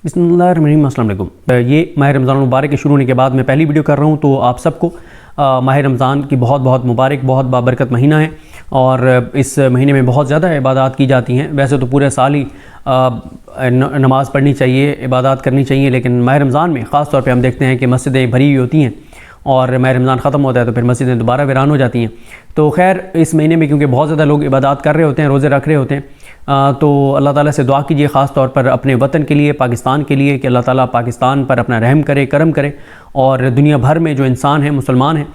बिस्मिल्लाहिर्रहमानिर्रहीम। अस्सलाम वालेकुम। ये माह रमज़ान मुबारक के शुरू होने के बाद मैं पहली वीडियो कर रहा हूँ, तो आप सबको माह रमज़ान की बहुत बहुत मुबारक, बहुत बाबरकत महीना है और इस महीने में बहुत ज़्यादा इबादत की जाती हैं। वैसे तो पूरे साल ही नमाज़ पढ़नी चाहिए, इबादत करनी चाहिए, लेकिन माह रमज़ान में ख़ास तौर पे हम देखते हैं कि मस्जिदें भरी हुई होती हैं और माह रमज़ान ख़त्म होता है तो फिर मस्जिदें दोबारा वीरान हो जाती हैं। तो खैर इस महीने में क्योंकि बहुत ज़्यादा लोग इबादत कर रहे होते हैं, रोज़े रख रहे होते हैं, तो अल्लाह ताला से दुआ कीजिए ख़ास तौर पर अपने वतन के लिए, पाकिस्तान के लिए, कि अल्लाह ताला पाकिस्तान पर अपना रहम करे, करम करे और दुनिया भर में जो इंसान हैं, मुसलमान हैं,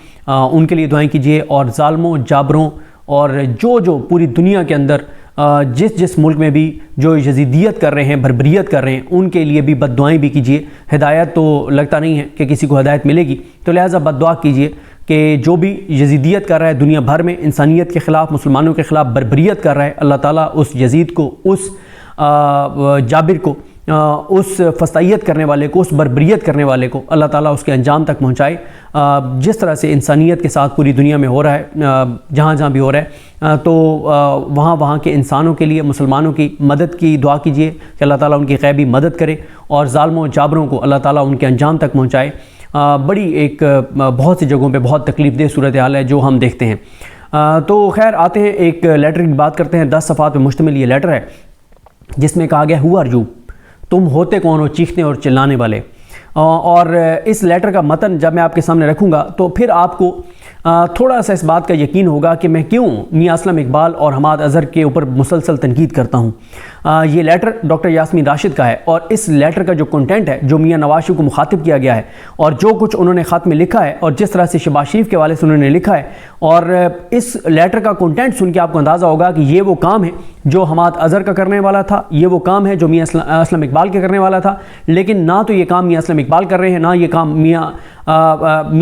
उनके लिए दुआएं कीजिए। और ज़ालिमों, जाबरों और जो पूरी दुनिया के अंदर जिस मुल्क में भी जो यजीदियत कर रहे हैं, बर्बरियत कर रहे हैं, उनके लिए भी बद्दुआएं भी कीजिए। हिदायत तो लगता नहीं है कि किसी को हिदायत मिलेगी, तो लिहाजा बद्दुआ कीजिए कि जो भी यजीदियत कर रहा है दुनिया भर में, इंसानियत के ख़िलाफ़, मुसलमानों के ख़िलाफ़ बर्बरियत कर रहा है, अल्लाह ताला उस यजीद को, उस जाबिर को, उस फसाइयत करने वाले को, उस बर्बरियत करने वाले को अल्लाह ताला उसके अंजाम तक पहुँचाए। जिस तरह से इंसानियत के साथ पूरी दुनिया में हो रहा है, जहाँ भी हो रहा है, तो वहाँ के इंसानों के लिए, मुसलमानों की मदद की दुआ कीजिए कि अल्लाह ताला उनकी ग़ैबी मदद करे और ज़ालिमों जाबरों को अल्लाह ताला उनके अंजाम तक पहुँचाए। बड़ी एक बहुत सी जगहों पे बहुत तकलीफ़ देह सूरत हाल है जो हम देखते हैं। तो खैर आते हैं, एक लेटर की बात करते हैं। 10 सफ़ात पे मुश्तमिल ये लेटर है जिसमें कहा गया, हु आर यू, तुम होते कौन हो चीखने और चिल्लाने वाले। और इस लेटर का मतन जब मैं आपके सामने रखूँगा तो फिर आपको थोड़ा सा इस बात का यकीन होगा कि मैं क्यों मियां असलम इकबाल और हमाद अज़हर के ऊपर मुसलसल तनकीद करता हूँ। ये लेटर डॉक्टर यास्मीन राशिद का है और इस लेटर का जो कंटेंट है, जो मियां नवाज शरीफ को मुखातिब किया गया है और जो कुछ उन्होंने ख़त में लिखा है और जिस तरह से शहबाज शरीफ के हवाले से उन्होंने लिखा है, और इस लेटर का कंटेंट सुन के आपको अंदाज़ा होगा कि ये वो काम है जो हमाद अज़हर का करने वाला था, ये वो काम है जो मियां असलम इकबाल के करने वाला था। लेकिन ना तो ये काम मियां असलम इकबाल कर रहे हैं, ना ये काम मियां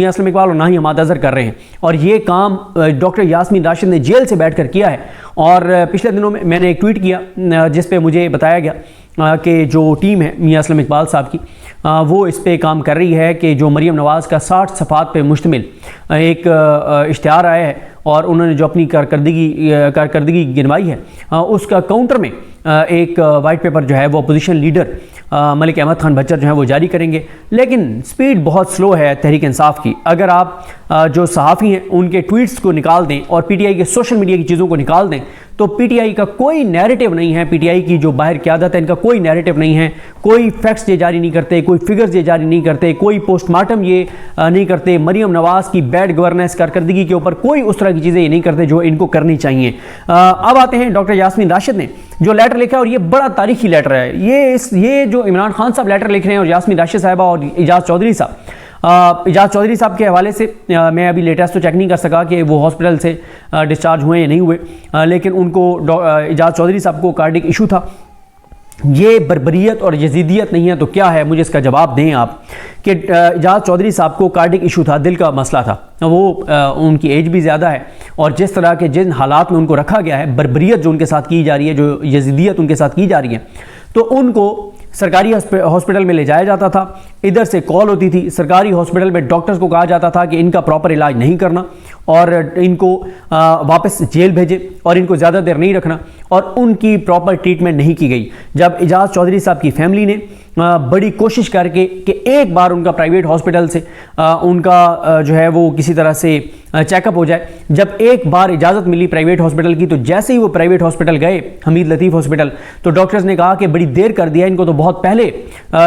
असलम इकबाल और ना ही हमाद अज़हर कर रहे हैं, और ये काम डॉक्टर यास्मीन राशिद ने जेल से बैठकर किया है। और पिछले दिनों में मैंने एक ट्वीट किया जिस पे मुझे बताया गया कि जो टीम है मियां असलम इकबाल साहब की, वो इस पे काम कर रही है कि जो मरीम नवाज़ का 60 सफ़ात पे मुश्तमिल एक इश्तिहार आया है और उन्होंने जो अपनी कारकर्दगी गिनवाई है, उसका काउंटर में एक वाइट पेपर जो है वो अपोजिशन लीडर मलिक अहमद खान बच्चर जो है वो जारी करेंगे। लेकिन स्पीड बहुत स्लो है तहरीक इंसाफ की। अगर आप जो सहाफ़ी हैं उनके ट्वीट्स को निकाल दें और पीटीआई के सोशल मीडिया की चीज़ों को निकाल दें तो पीटीआई का कोई नैरेटिव नहीं है, पीटीआई की जो बाहर क़यादत है इनका कोई नैरेटिव नहीं है, कोई फैक्ट्स ये जारी नहीं करते, कोई फिगर्स ये जारी नहीं करते, कोई पोस्टमार्टम ये नहीं करते, मरीम नवाज़ की बैड गवर्नेंस, कारकर्दगी के ऊपर कोई उस तरह की चीज़ें ये नहीं करते जो इनको करनी चाहिए। अब आते हैं डॉक्टर यास्मीन राशिद ने जो लेटर लिखा है, और ये बड़ा तारीखी लेटर है। ये जो इमरान खान साहब लेटर लिख रहे हैं और यास्मीन राशिद साहिबा और इजाज़ चौधरी साहब के हवाले से मैं अभी लेटेस्ट तो चेक नहीं कर सका कि वो हॉस्पिटल से डिस्चार्ज हुए या नहीं हुए, लेकिन उनको इजाज़ चौधरी साहब को कार्डिक इशू था। ये बर्बरियत और यजीदियत नहीं है तो क्या है, मुझे इसका जवाब दें आप। कि इजाज़ चौधरी साहब को कार्डिक इशू था, दिल का मसला था, वो उनकी एज भी ज़्यादा है और जिस तरह के जिन हालात में उनको रखा गया है, बर्बरियत जो उनके साथ की जा रही है, जो यजीदियत उनके साथ की जा रही है, तो उनको सरकारी हॉस्पिटल में ले जाया जाता था। इधर से कॉल होती थी, सरकारी हॉस्पिटल में डॉक्टर्स को कहा जाता था कि इनका प्रॉपर इलाज नहीं करना और इनको वापस जेल भेजे और इनको ज़्यादा देर नहीं रखना, और उनकी प्रॉपर ट्रीटमेंट नहीं की गई। जब इजाज़ चौधरी साहब की फैमिली ने बड़ी कोशिश करके कि एक बार उनका प्राइवेट हॉस्पिटल से उनका जो है वो किसी तरह से चेकअप हो जाए, जब एक बार इजाज़त मिली प्राइवेट हॉस्पिटल की, तो जैसे ही वो प्राइवेट हॉस्पिटल गए, हमीद लतीफ़ हॉस्पिटल, तो डॉक्टर्स ने कहा कि बड़ी देर कर दिया, इनको तो बहुत पहले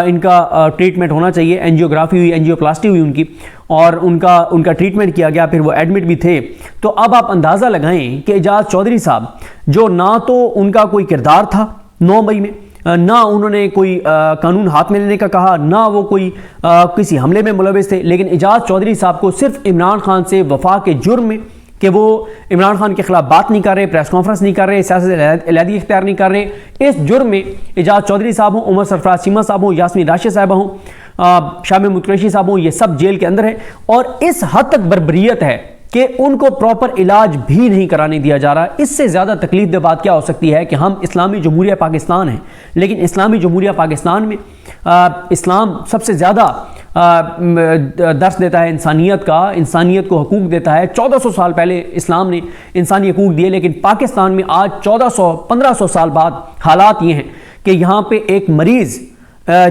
इनका ट्रीटमेंट होना चाहिए। एंजियोग्राफी हुई, एंजियोप्लास्टी हुई उनकी, और उनका ट्रीटमेंट किया गया, फिर वो एडमिट भी थे। तो अब आप अंदाज़ा लगाएं कि इजाज़ चौधरी साहब, जो ना तो उनका कोई किरदार था 9 मई में, ना उन्होंने कोई कानून हाथ में लेने का कहा, ना वो कोई किसी हमले में मुलविस थे, लेकिन इजाज़ चौधरी साहब को सिर्फ इमरान खान से वफा के जुर्म में, कि वो इमरान खान के खिलाफ बात नहीं कर रहे, प्रेस कॉन्फ्रेंस नहीं कर रहे, सियासत अलहदी इख्तियार नहीं कर रहे, इस जुर्म में इजाज़ चौधरी साहब हों, उमर सरफराज चीमा साहब हों, यास्मीन राशिद साहिबा हों, शामिम मुतकशी साहब हों, ये सब जेल के अंदर है। और इस हद तक बर्बरियत है कि उनको प्रॉपर इलाज भी नहीं कराने दिया जा रहा। इससे ज़्यादा तकलीफ दे बात क्या हो सकती है कि हम इस्लामी जमहूरिया पाकिस्तान हैं, लेकिन इस्लामी जमहूरिया पाकिस्तान में इस्लाम सबसे ज़्यादा दर्स देता है इंसानियत का, इंसानियत को हकूक़ देता है। 1400 साल पहले इस्लाम ने इंसानी हकूक़ दिए, लेकिन पाकिस्तान में आज 1400-1500 साल बाद हालात ये हैं कि यहाँ पे एक मरीज़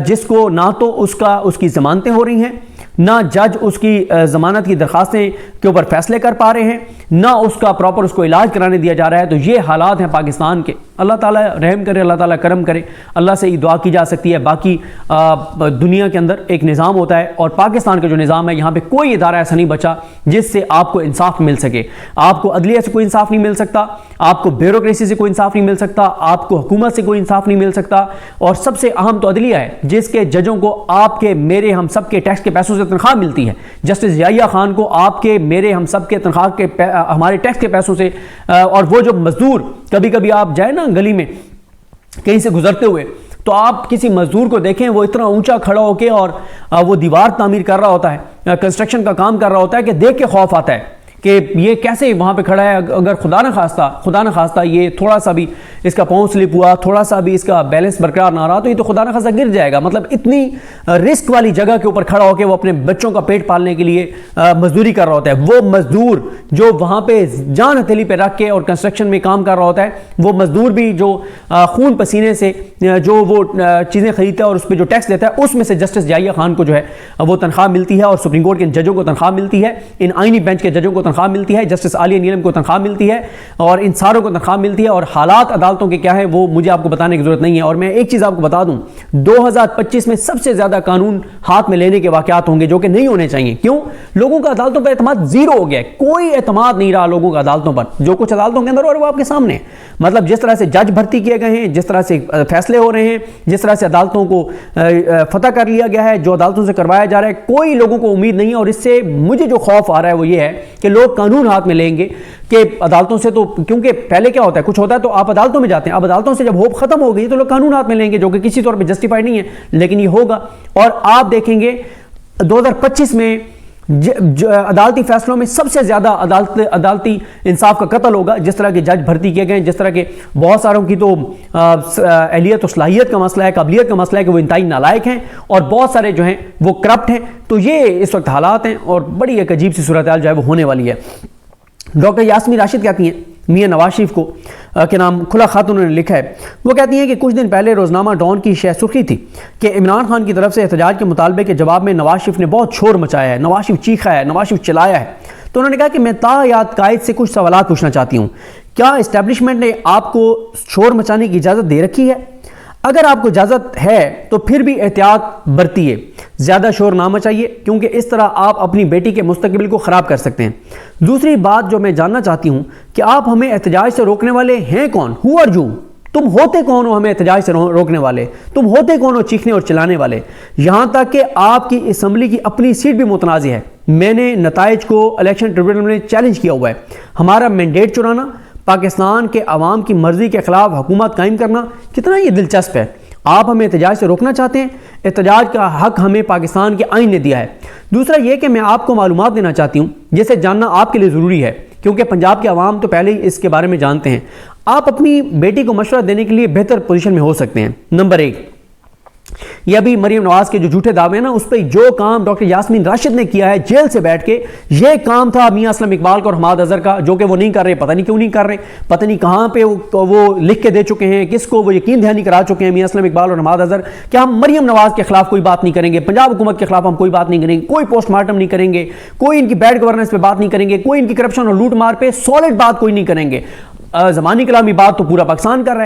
جس کو نہ تو اس کی ضمانتیں ہو رہی ہیں، نہ جج اس کی ضمانت کی درخواستیں کے اوپر فیصلے کر پا رہے ہیں، نہ اس کا پراپر اس کو علاج کرانے دیا جا رہا ہے۔ تو یہ حالات ہیں پاکستان کے۔ اللہ تعالیٰ رحم کرے، اللہ تعالیٰ کرم کرے، اللہ سے دعا کی جا سکتی ہے۔ باقی دنیا کے اندر ایک نظام ہوتا ہے، اور پاکستان کا جو نظام ہے، یہاں پہ کوئی ادارہ ایسا نہیں بچا جس سے آپ کو انصاف مل سکے۔ آپ کو عدلیہ سے کوئی انصاف نہیں مل سکتا، آپ کو بیوروکریسی سے کوئی انصاف نہیں مل سکتا، آپ کو حکومت سے کوئی انصاف نہیں مل سکتا، اور سب سے اہم تو عدلیہ ہے جس کے ججوں کو آپ کے میرے ہم سب کے ٹیکس کے پیسوں سے تنخواہ ملتی ہے۔ جسٹس ضیاء خان کو آپ کے میرے ہم سب کے تنخواہ کے ہمارے ٹیکس کے پیسوں سے، اور وہ جو مزدور کبھی کبھی آپ جائیں نا گلی میں کہیں سے گزرتے ہوئے، تو آپ کسی مزدور کو دیکھیں، وہ اتنا اونچا کھڑا ہو کے اور وہ دیوار تعمیر کر رہا ہوتا ہے، کنسٹرکشن کا کام کر رہا ہوتا ہے، کہ دیکھ کے خوف آتا ہے کہ یہ کیسے وہاں پہ کھڑا ہے۔ اگر خدا نہ خواستہ یہ تھوڑا سا بھی اس کا پاؤں سلپ ہوا، تھوڑا سا بھی اس کا بیلنس برقرار نہ رہا، تو یہ تو خدا نہ خواستہ گر جائے گا۔ مطلب اتنی رسک والی جگہ کے اوپر کھڑا ہو کے وہ اپنے بچوں کا پیٹ پالنے کے لیے مزدوری کر رہا ہوتا ہے۔ وہ مزدور جو وہاں پہ جان ہتھیلی پہ رکھ کے اور کنسٹرکشن میں کام کر رہا ہوتا ہے، وہ مزدور بھی جو خون پسینے سے جو وہ چیزیں خریدتا ہے اور اس پہ جو ٹیکس دیتا ہے، اس میں سے جسٹس ضیاء خان کو جو ہے وہ تنخواہ ملتی ہے، اور سپریم کورٹ کے ججوں کو تنخواہ ملتی ہے، ان آئینی بینچ کے ججوں کو تنخواہ ملتی ہے، جسٹس عالیہ نیلم کو تنخواہ ملتی ہے، اور ان ساروں کو تنخواہ ملتی ہے۔ اور حالات عدالتوں کے کیا ہیں وہ مجھے آپ کو بتانے کی ضرورت نہیں ہے۔ اور میں ایک چیز آپ کو بتا دوں، 2025 میں سب سے زیادہ قانون ہاتھ میں لینے کے واقعات ہوں گے جو کہ نہیں ہونے چاہیے۔ کیوں؟ لوگوں کا عدالتوں پر اعتماد زیرو ہو گیا ہے، کوئی اعتماد نہیں رہا لوگوں کا عدالتوں پر۔ جو کچھ عدالتوں کے اندر ہو رہا ہے وہ آپ کے سامنے ہے۔ مطلب جس طرح سے جج بھرتی کیے گئے ہیں، جس طرح سے فیصلے ہو رہے ہیں، جس طرح سے عدالتوں کو فتح کر لیا گیا ہے، جو عدالتوں سے کروایا جا رہا ہے، کوئی لوگوں کو امید نہیں ہے۔ اور اس سے مجھے جو خوف آ رہا ہے وہ یہ ہے کہ لوگ قانون ہاتھ میں لیں گے کہ عدالتوں سے، تو کیونکہ پہلے کیا ہوتا ہے، کچھ ہوتا ہے تو آپ عدالتوں میں جاتے ہیں، اب عدالتوں سے جب ہوپ ختم ہو گئی تو لوگ قانون ہاتھ میں لیں گے، جو کہ کسی طور پہ جسٹیفائی نہیں ہے، لیکن یہ ہوگا۔ اور آپ دیکھیں گے 2025 میں عدالتی فیصلوں میں سب سے زیادہ عدالتی انصاف کا قتل ہوگا۔ جس طرح کے جج بھرتی کیے گئے ہیں، جس طرح کے بہت ساروں کی تو اہلیت و صلاحیت کا مسئلہ ہے، قابلیت کا مسئلہ ہے کہ وہ انتہائی نالائق ہیں، اور بہت سارے جو ہیں وہ کرپٹ ہیں۔ تو یہ اس وقت حالات ہیں، اور بڑی ایک عجیب سی صورتحال جو ہے وہ ہونے والی ہے۔ ڈاکٹر یاسمین راشد کہتی ہیں میاں نواز شریف کو کے نام کھلا خط انہوں نے لکھا ہے، وہ کہتی ہیں کہ کچھ دن پہلے روزنامہ ڈان کی شہ سرخی تھی کہ عمران خان کی طرف سے احتجاج کے مطالبے کے جواب میں نواز شریف نے بہت شور مچایا ہے، نواز شریف چیخا ہے، نواز شریف چلایا ہے۔ تو انہوں نے کہا کہ میں یاد قائد سے کچھ سوالات پوچھنا چاہتی ہوں، کیا اسٹیبلشمنٹ نے آپ کو شور مچانے کی اجازت دے رکھی ہے؟ اگر آپ کو اجازت ہے تو پھر بھی احتیاط برتیے، زیادہ شور نہ مچائیے، کیونکہ اس طرح آپ اپنی بیٹی کے مستقبل کو خراب کر سکتے ہیں۔ دوسری بات جو میں جاننا چاہتی ہوں کہ آپ ہمیں احتجاج سے روکنے والے ہیں کون؟ Who are you? تم ہوتے کون ہو ہمیں احتجاج سے روکنے والے؟ تم ہوتے کون ہو چیخنے اور چلانے والے؟ یہاں تک کہ آپ کی اسمبلی کی اپنی سیٹ بھی متنازع ہے۔ میں نے نتائج کو الیکشن ٹریبیونل میں چیلنج کیا ہوا ہے۔ ہمارا مینڈیٹ چرانا، پاکستان کے عوام کی مرضی کے خلاف حکومت قائم کرنا کتنا یہ دلچسپ ہے۔ آپ ہمیں احتجاج سے روکنا چاہتے ہیں، احتجاج کا حق ہمیں پاکستان کے آئین نے دیا ہے۔ دوسرا یہ کہ میں آپ کو معلومات دینا چاہتی ہوں جسے جاننا آپ کے لیے ضروری ہے، کیونکہ پنجاب کے عوام تو پہلے ہی اس کے بارے میں جانتے ہیں۔ آپ اپنی بیٹی کو مشورہ دینے کے لیے بہتر پوزیشن میں ہو سکتے ہیں۔ نمبر 1، یہ ابھی مریم نواز کے جو جھوٹے دعوے ہیں نا، اس پہ جو کام ڈاکٹر یاسمین راشد نے کیا ہے جیل سے بیٹھ کے، یہ کام تھا میاں اسلم اقبال کا اور حماد اظہر کا، جو کہ وہ نہیں کر رہے۔ پتہ نہیں کیوں نہیں کر رہے، پتہ نہیں کہاں پہ وہ لکھ کے دے چکے ہیں، کس کو وہ یقین دہانی کرا چکے ہیں میاں اسلم اقبال اور حماد اظہر کہ ہم مریم نواز کے خلاف کوئی بات نہیں کریں گے، پنجاب حکومت کے خلاف ہم کوئی بات نہیں کریں گے، کوئی پوسٹ مارٹم نہیں کریں گے، کوئی ان کی بیڈ گورننس پہ بات نہیں کریں گے، کوئی ان کی کرپشن اور لوٹ مار پہ سالڈ بات کوئی نہیں کریں گے۔ زمانی کلامی بات تو پورا پاکستان کر رہا ہے۔